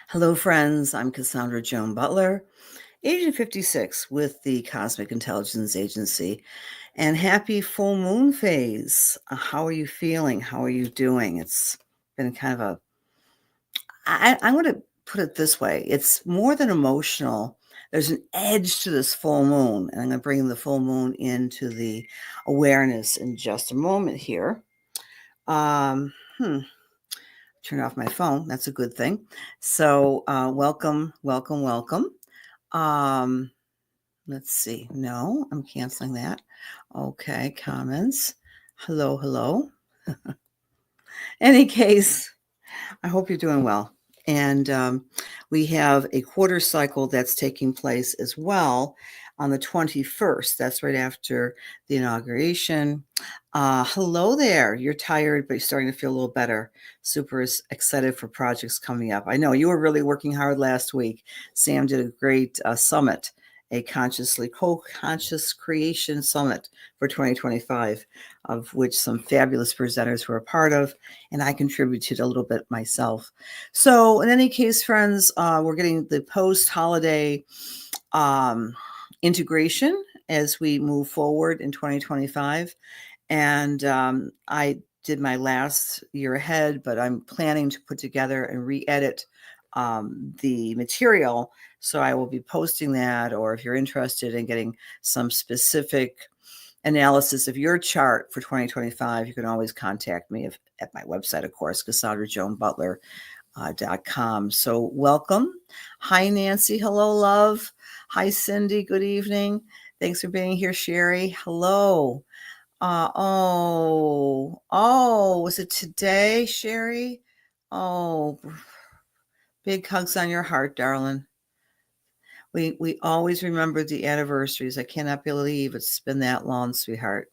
Hello, friends. I'm Cassandra Joan Butler, Agent 56 with the Cosmic Intelligence Agency, and happy full moon phase. How are you feeling? How are you doing? It's been kind of I'm going to put it this way. It's more than emotional. There's an edge to this full moon, and I'm going to bring the full moon into the awareness in just a moment here. Um, hmm. Turn off my phone. That's a good thing. So, welcome, welcome, welcome. Um, let's see. No, I'm canceling that. Okay, comments. Hello, hello. Any case, I hope you're doing well. And we have a quarter cycle that's taking place as well on the 21st. That's right after the inauguration. Hello there. You're tired, but you're starting to feel a little better. Super excited for projects coming up. I know you were really working hard last week. Sam did a great summit, a co-conscious creation summit for 2025, of which some fabulous presenters were a part of, and I contributed a little bit myself. So in any case, friends, we're getting the post-holiday integration as we move forward in 2025. And I did my last year ahead, but I'm planning to put together and re-edit the material. So I will be posting that, or if you're interested in getting some specific analysis of your chart for 2025, you can always contact me at my website, of course, CassandraJoanButler.com. So welcome. Hi, Nancy. Hello, love. Hi, Cindy. Good evening. Thanks for being here, Sherry. Hello. Was it today, Sherry? Oh, big hugs on your heart, darling. We always remember the anniversaries. I cannot believe it's been that long, sweetheart.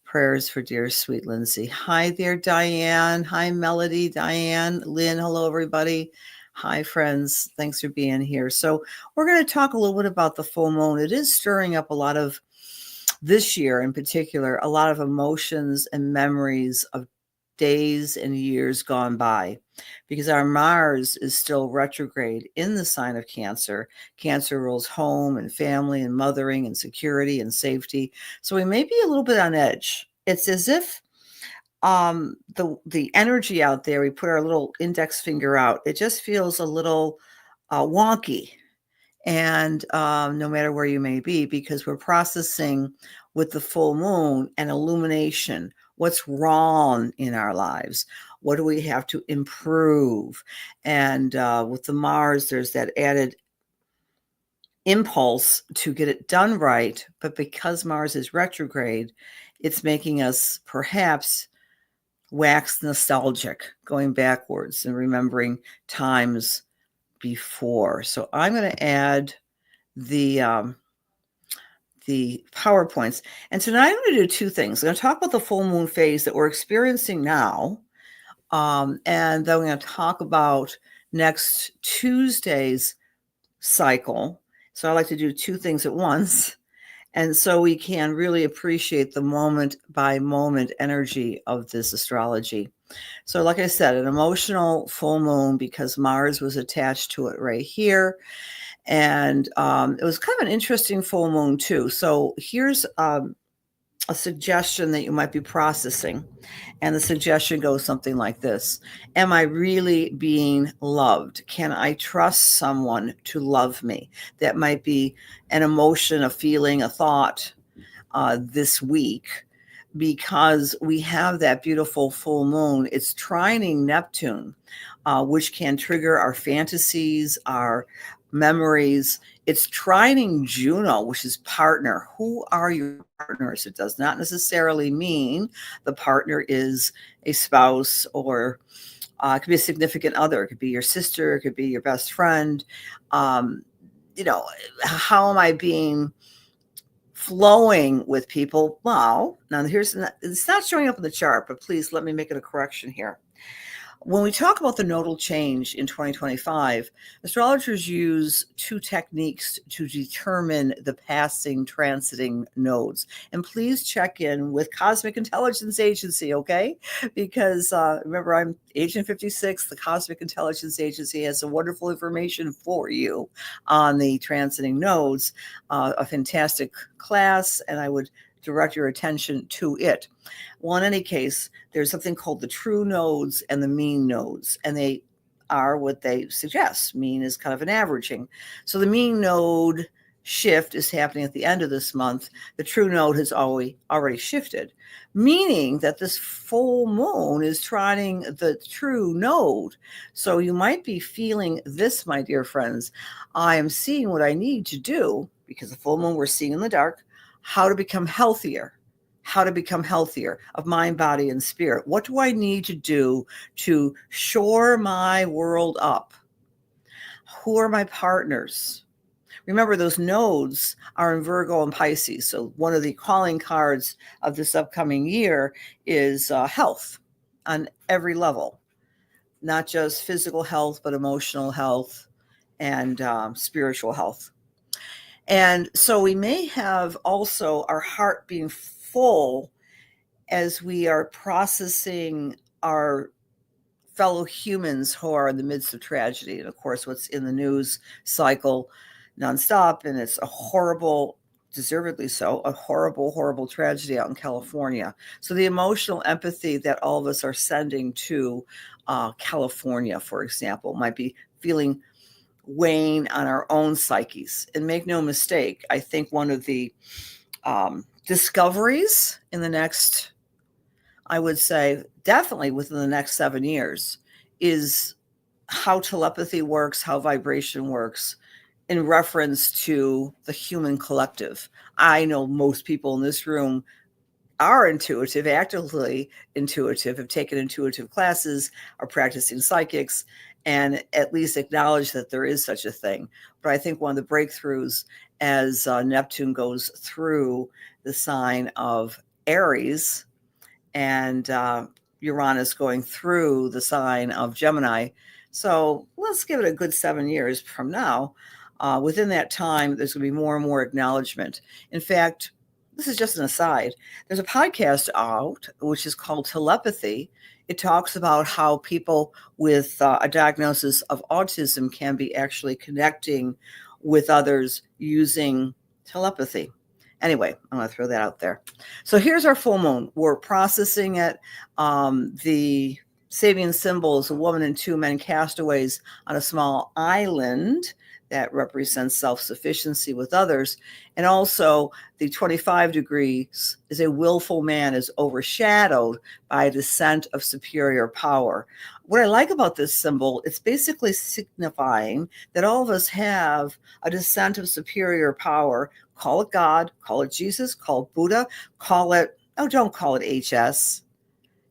Prayers for dear sweet Lindsay. Hi there, Diane. Hi, Melody, Diane, Lynn. Hello, everybody. Hi, friends. Thanks for being here. So we're going to talk a little bit about the full moon. It is stirring up a lot of, this year in particular, a lot of emotions and memories of days and years gone by, because our Mars is still retrograde in the sign of Cancer. Cancer rules home and family and mothering and security and safety. So we may be a little bit on edge. It's as if the energy out there, we put our little index finger out, it just feels a little wonky. And no matter where you may be, because we're processing with the full moon and illumination what's wrong in our lives, what do we have to improve. And with the Mars, there's that added impulse to get it done right. But because Mars is retrograde, it's making us perhaps wax nostalgic, going backwards and remembering times before. So I'm going to add the PowerPoints. And tonight I'm going to do two things. I'm going to talk about the full moon phase that we're experiencing now. And then we're going to talk about next Tuesday's cycle. So I like to do two things at once. And so we can really appreciate the moment by moment energy of this astrology. So like I said, an emotional full moon because Mars was attached to it right here. And it was kind of an interesting full moon too. So here's a suggestion that you might be processing. And the suggestion goes something like this. Am I really being loved? Can I trust someone to love me? That might be an emotion, a feeling, a thought this week, because we have that beautiful full moon. It's trining Neptune, which can trigger our fantasies, our memories. It's trining Juno, which is partner. Who are your partners? It does not necessarily mean the partner is a spouse, or it could be a significant other. It could be your sister. It could be your best friend. How am I being flowing with people? Well, now it's not showing up in the chart, but please let me make it a correction here. When we talk about the nodal change in 2025, astrologers use two techniques to determine the passing transiting nodes. And please check in with Cosmic Intelligence Agency, okay? Because remember, I'm Agent 56. The Cosmic Intelligence Agency has some wonderful information for you on the transiting nodes. A fantastic class, and I would direct your attention to it. Well, in any case, there's something called the true nodes and the mean nodes, and they are what they suggest. Mean is kind of an averaging. So the mean node shift is happening at the end of this month. The true node has already shifted, meaning that this full moon is trining the true node. So you might be feeling this, my dear friends. I am seeing what I need to do, because the full moon we're seeing in the dark, how to become healthier of mind, body, and spirit. What do I need to do to shore my world up? Who are my partners? Remember, those nodes are in Virgo and Pisces. So one of the calling cards of this upcoming year is health on every level, not just physical health, but emotional health and spiritual health. And so we may have also our heart being full as we are processing our fellow humans who are in the midst of tragedy. And of course, what's in the news cycle nonstop, and it's a horrible, deservedly so, a horrible, horrible tragedy out in California. So the emotional empathy that all of us are sending to California, for example, might be feeling weighing on our own psyches. And make no mistake, I think one of the discoveries in the next, I would say definitely within the next 7 years, is how telepathy works, how vibration works in reference to the human collective. I know most people in this room are intuitive, actively intuitive, have taken intuitive classes, are practicing psychics, and at least acknowledge that there is such a thing. But I think one of the breakthroughs as Neptune goes through the sign of Aries and Uranus going through the sign of Gemini. So let's give it a good 7 years from now. Within that time, there's going to be more and more acknowledgement. In fact, this is just an aside. There's a podcast out which is called Telepathy. It talks about how people with a diagnosis of autism can be actually connecting with others using telepathy. Anyway, I'm going to throw that out there. So here's our full moon. We're processing it. The Sabian symbol is a woman and two men castaways on a small island that represents self-sufficiency with others. And also the 25 degrees is a willful man is overshadowed by a descent of superior power. What I like about this symbol, it's basically signifying that all of us have a descent of superior power. Call it God, call it Jesus, call it Buddha, call it, don't call it HS.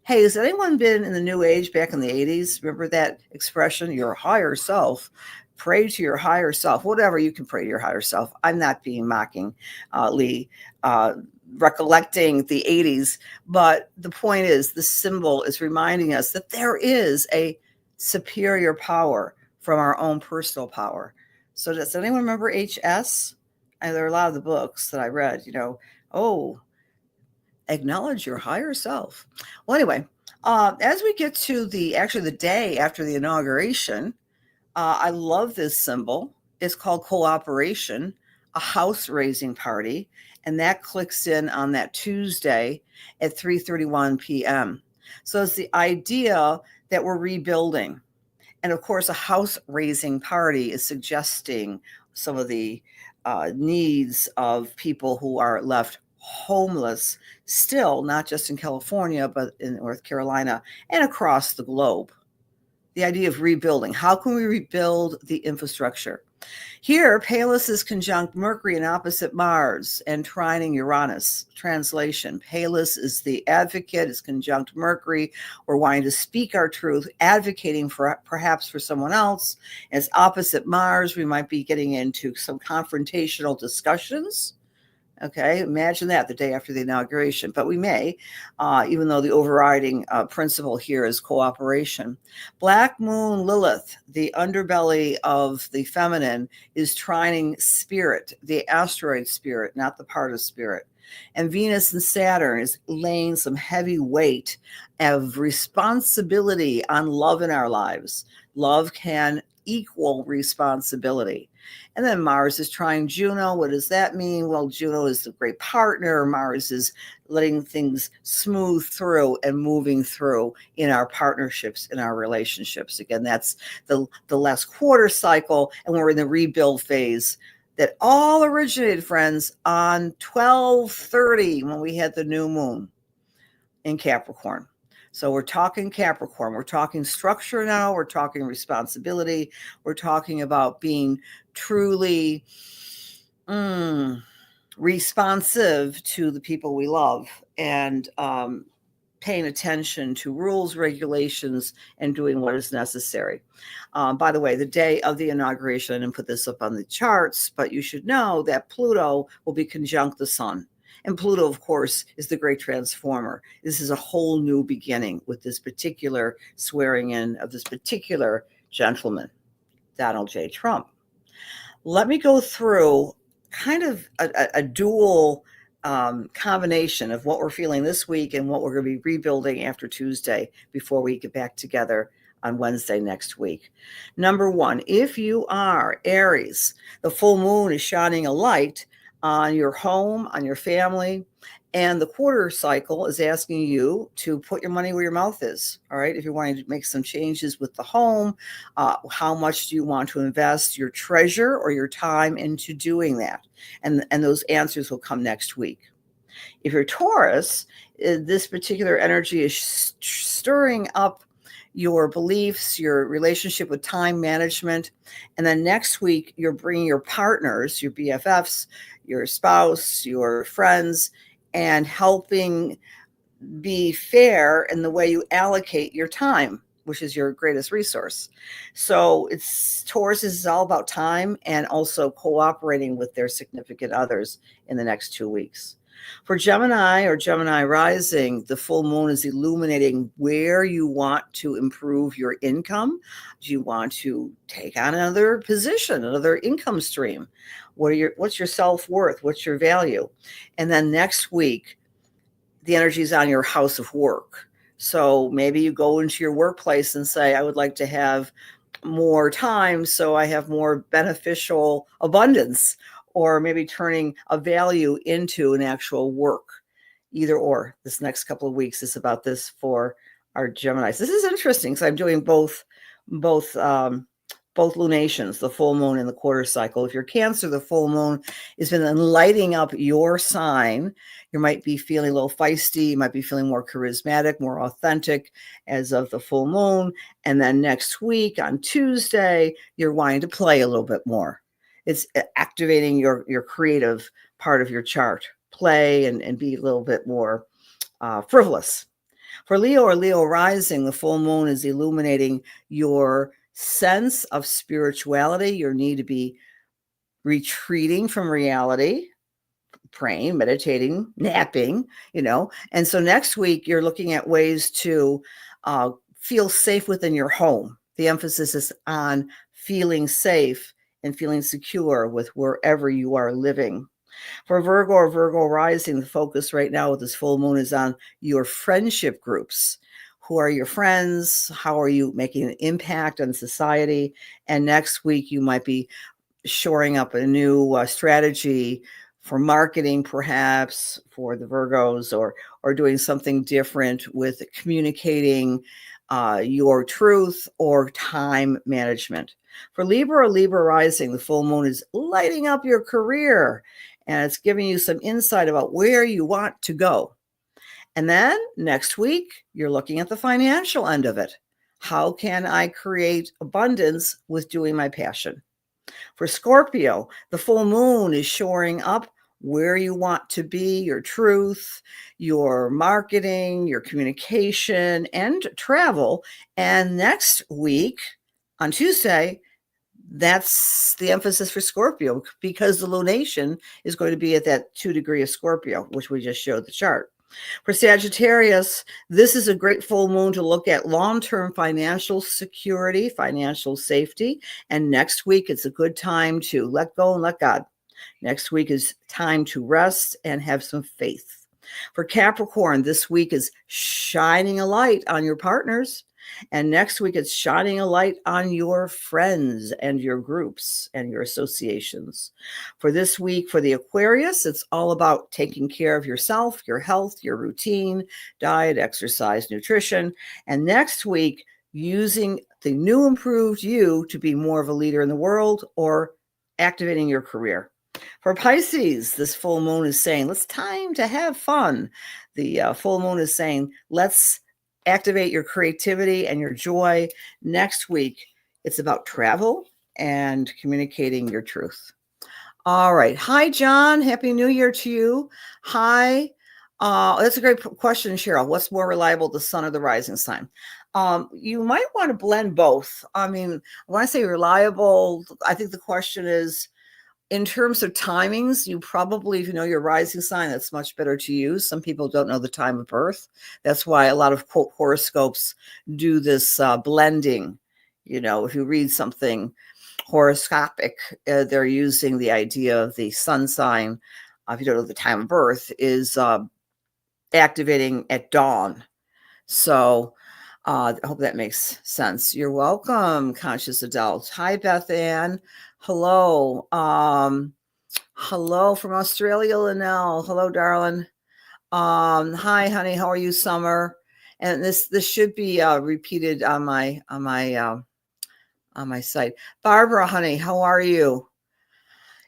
Hey, has anyone been in the New Age back in the 80s? Remember that expression, your higher self? Pray to your higher self, whatever, you can pray to your higher self. I'm not being mocking, Lee, recollecting the 80s. But the point is, the symbol is reminding us that there is a superior power from our own personal power. So does anyone remember HS? And there are a lot of the books that I read, acknowledge your higher self. Well, anyway, as we get to the day after the inauguration, I love this symbol. It's called cooperation, a house raising party, and that clicks in on that Tuesday at 3:31 p.m. So it's the idea that we're rebuilding. And of course, a house raising party is suggesting some of the needs of people who are left homeless still, not just in California, but in North Carolina and across the globe. The idea of rebuilding. How can we rebuild the infrastructure? Here, Pallas is conjunct Mercury and opposite Mars and trining Uranus. Translation: Pallas is the advocate, is conjunct Mercury. We're wanting to speak our truth, advocating for perhaps for someone else. As opposite Mars, we might be getting into some confrontational discussions. Okay, imagine that the day after the inauguration. But we may, even though the overriding principle here is cooperation. Black Moon Lilith, the underbelly of the feminine, is trining Spirit, the asteroid Spirit, not the part of Spirit. And Venus and Saturn is laying some heavy weight of responsibility on love in our lives. Love can equal responsibility. And then Mars is trying Juno. What does that mean? Well, Juno is the great partner. Mars is letting things smooth through and moving through in our partnerships, in our relationships. Again, that's the last quarter cycle, and we're in the rebuild phase that all originated, friends, on 12/30 when we had the new moon in Capricorn. So we're talking Capricorn. We're talking structure now. We're talking responsibility. We're talking about being truly responsive to the people we love, and paying attention to rules, regulations, and doing what is necessary. By the way, the day of the inauguration, I didn't put this up on the charts, but you should know that Pluto will be conjunct the sun. And Pluto, of course, is the great transformer. This is a whole new beginning with this particular swearing in of this particular gentleman, Donald J. Trump. Let me go through kind of a dual combination of what we're feeling this week and what we're going to be rebuilding after Tuesday before we get back together on Wednesday next week. Number one, if you are Aries, the full moon is shining a light on your home, on your family, and the quarter cycle is asking you to put your money where your mouth is. All right. If you're wanting to make some changes with the home, how much do you want to invest your treasure or your time into doing that? And those answers will come next week. If you're Taurus, this particular energy is stirring up your beliefs, your relationship with time management. And then next week, you're bringing your partners, your BFFs, your spouse, your friends, and helping be fair in the way you allocate your time, which is your greatest resource. So Taurus is all about time and also cooperating with their significant others in the next 2 weeks. For Gemini or Gemini rising, the full moon is illuminating where you want to improve your income. Do you want to take on another position, another income stream? What's your self-worth? What's your value? And then next week, the energy is on your house of work. So maybe you go into your workplace and say, I would like to have more time so I have more beneficial abundance, or maybe turning a value into an actual work. Either or. This next couple of weeks is about this for our Geminis. This is interesting because I'm doing both lunations, the full moon and the quarter cycle. If you're Cancer, the full moon has been lighting up your sign. You might be feeling a little feisty. You might be feeling more charismatic, more authentic as of the full moon. And then next week on Tuesday, you're wanting to play a little bit more. It's activating your creative part of your chart. Play and be a little bit more frivolous. For Leo or Leo rising, the full moon is illuminating your sense of spirituality, your need to be retreating from reality, praying, meditating, napping, And so next week, you're looking at ways to feel safe within your home. The emphasis is on feeling safe and feeling secure with wherever you are living. For Virgo or Virgo rising, the focus right now with this full moon is on your friendship groups. Who are your friends? How are you making an impact on society? And next week, you might be shoring up a new strategy for marketing, perhaps for the Virgos, or doing something different with communicating your truth or time management. For Libra or Libra rising, the full moon is lighting up your career, and it's giving you some insight about where you want to go. And then next week, you're looking at the financial end of it. How can I create abundance with doing my passion? For Scorpio, the full moon is shoring up where you want to be, your truth, your marketing, your communication, and travel. And next week, on Tuesday, That's the emphasis for Scorpio, because the lunation is going to be at that 2 degree of Scorpio, which we just showed the chart. For Sagittarius, this is a great full moon to look at long-term financial security, financial safety. And next week, it's a good time to let go and let God. Next week is time to rest and have some faith. For Capricorn, this week is shining a light on your partners. And next week, it's shining a light on your friends and your groups and your associations. For this week, for the Aquarius, it's all about taking care of yourself, your health, your routine, diet, exercise, nutrition. And next week, using the new improved you to be more of a leader in the world or activating your career. For Pisces, this full moon is saying, it's time to have fun. The full moon is saying, let's activate your creativity and your joy. Next week, it's about travel and communicating your truth. All right. Hi, John. Happy New Year to you. Hi. That's a great question, Cheryl. What's more reliable, the sun or the rising sign? You might want to blend both. I mean, when I say reliable, I think the question is, in terms of timings, you probably, if you know your rising sign, that's much better to use. Some people don't know the time of birth. That's why a lot of quote horoscopes do this blending. You know, if you read something horoscopic, they're using the idea of the sun sign, if you don't know the time of birth, is activating at dawn. So I hope that makes sense. You're welcome, Conscious Adult. Hi, Beth Ann. Hello. Hello from Australia, Linnell. Hello, darling. Hi, honey. How are you, Summer? And this should be repeated on my site. Barbara, honey, how are you?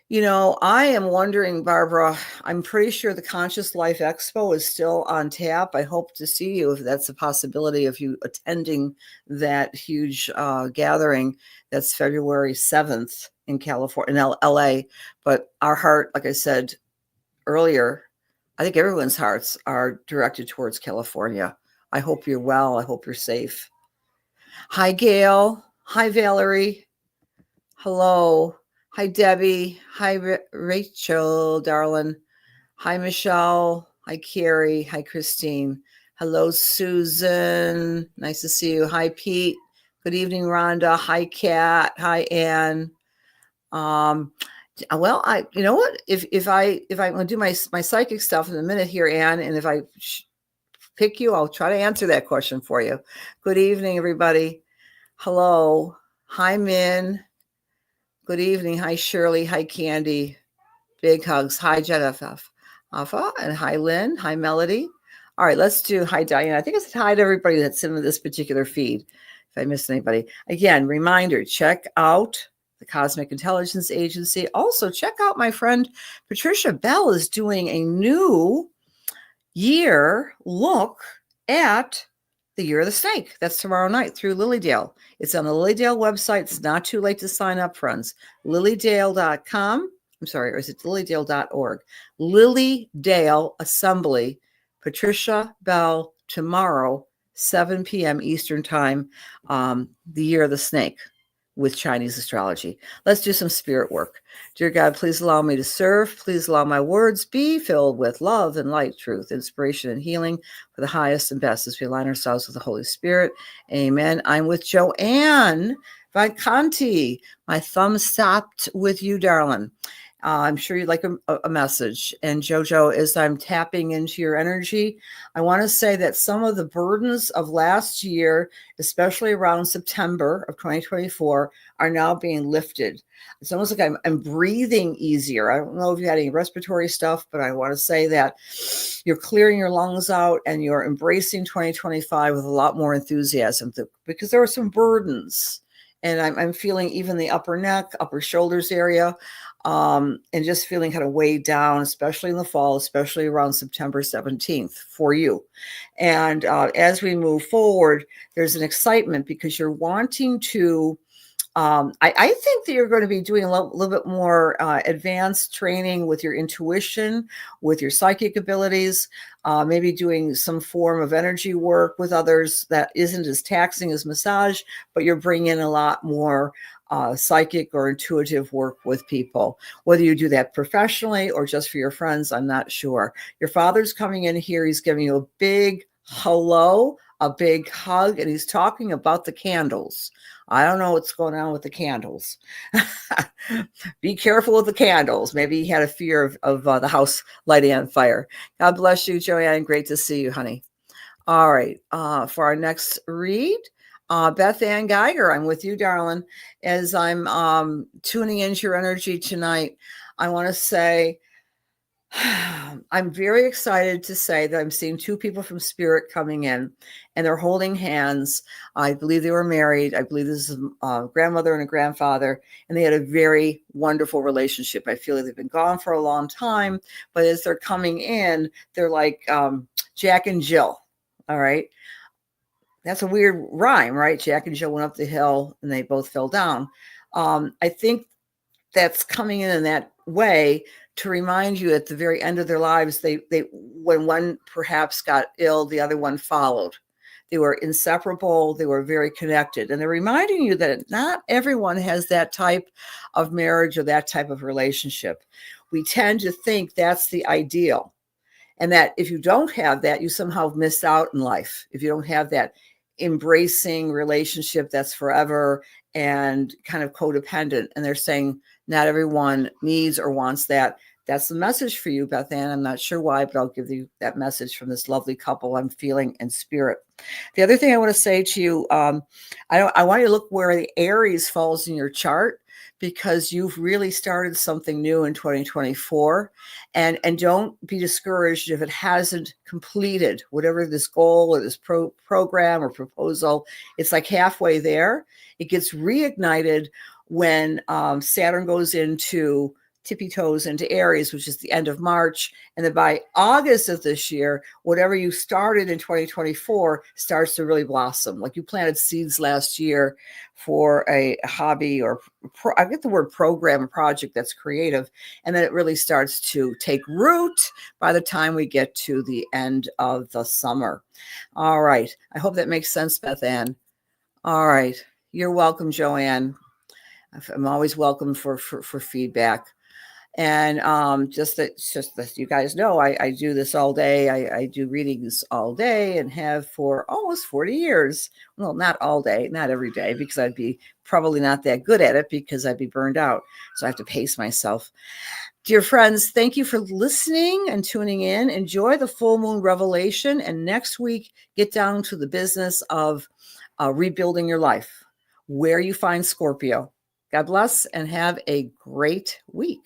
You know, I am wondering, Barbara, I'm pretty sure the Conscious Life Expo is still on tap. I hope to see you if that's a possibility of you attending that huge gathering. That's February 7th in California, in LA. But our heart, like I said earlier, I think everyone's hearts are directed towards California. I hope you're well. I hope you're safe. Hi, Gail. Hi, Valerie. Hello. Hi, Debbie. Hi, Rachel, darling. Hi, Michelle. Hi, Carrie. Hi, Christine. Hello, Susan. Nice to see you. Hi, Pete. Good evening, Rhonda. Hi, Kat. Hi, Anne. Well, you know what? If I'm going to do my psychic stuff in a minute here, Anne, and if I pick you, I'll try to answer that question for you. Good evening, everybody. Hello. Hi, Min. Good evening. Hi, Shirley. Hi, Candy. Big hugs. Hi, Jennifer. And hi, Lynn. Hi, Melody. All right, let's do hi, Diane. I think it's hi to everybody that's in this particular feed. If I missed anybody. Again, reminder, check out the Cosmic Intelligence Agency. Also, check out my friend Patricia Bell is doing a new year look at the Year of the Snake. That's tomorrow night through Lilydale. It's on the Lilydale website. It's not too late to sign up, friends. Lilydale.com. I'm sorry, or is it lilydale.org? Lilydale Assembly. Patricia Bell tomorrow, 7 p.m. Eastern Time. The Year of the Snake with Chinese astrology. Let's do some spirit work. Dear God, please allow me to serve. Please allow my words be filled with love and light, truth, inspiration, and healing for the highest and best as we align ourselves with the Holy Spirit. Amen. I'm with Joanne Vicanti. My thumb stopped with you, darling. I'm sure you'd like a message. And Jojo, as I'm tapping into your energy, I want to say that some of the burdens of last year, especially around September of 2024, are now being lifted. It's almost like I'm breathing easier. I don't know if you had any respiratory stuff, but I want to say that you're clearing your lungs out and you're embracing 2025 with a lot more enthusiasm because there are some burdens. And I'm feeling even the upper neck, upper shoulders area, and just feeling kind of weighed down, especially in the fall, especially around September 17th for you. And as we move forward, there's an excitement because you're wanting to I think that you're going to be doing a little bit more advanced training with your intuition, with your psychic abilities, maybe doing some form of energy work with others that isn't as taxing as massage, but you're bringing in a lot more psychic or intuitive work with people. Whether you do that professionally or just for your friends, I'm not sure. Your father's coming in here. He's giving you a big hello, a big hug, and he's talking about the candles. I don't know what's going on with the candles. Be careful with the candles. Maybe he had a fear of the house lighting on fire. God bless you, Joanne. Great to see you, honey. All right. For our next read, Beth Ann Geiger, I'm with you, darling. As I'm tuning into your energy tonight, I want to say, I'm very excited to say that I'm seeing two people from Spirit coming in, and they're holding hands. I believe they were married. I believe this is a grandmother and a grandfather, and they had a very wonderful relationship. I feel like they've been gone for a long time, but as they're coming in, they're like Jack and Jill. All right. That's a weird rhyme, right? Jack and Jill went up the hill and they both fell down. I think that's coming in that way to remind you at the very end of their lives, they when one perhaps got ill, the other one followed. They were inseparable. They were very connected. And they're reminding you that not everyone has that type of marriage or that type of relationship. We tend to think that's the ideal. And that if you don't have that, you somehow missed out in life. If you don't have that embracing relationship that's forever and kind of codependent. And they're saying not everyone needs or wants that. That's the message for you, Beth Ann. I'm not sure why, but I'll give you that message from this lovely couple I'm feeling in spirit. The other thing I want to say to you, I want you to look where the Aries falls in your chart, because you've really started something new in 2024. And don't be discouraged if it hasn't completed whatever this goal or this program or proposal. It's like halfway there. It gets reignited when Saturn goes into tippy toes into Aries, which is the end of March. And then by August of this year, whatever you started in 2024 starts to really blossom. Like you planted seeds last year for a hobby or I get the word program, a project that's creative. And then it really starts to take root by the time we get to the end of the summer. All right. I hope that makes sense, Beth Ann. All right. You're welcome, Joanne. I'm always welcome for feedback. And just that you guys know, I do this all day. I do readings all day and have for almost 40 years. Well, not all day, not every day, because I'd be probably not that good at it because I'd be burned out. So I have to pace myself. Dear friends, thank you for listening and tuning in. Enjoy the full moon revelation. And next week, get down to the business of rebuilding your life, where you find Scorpio. God bless and have a great week.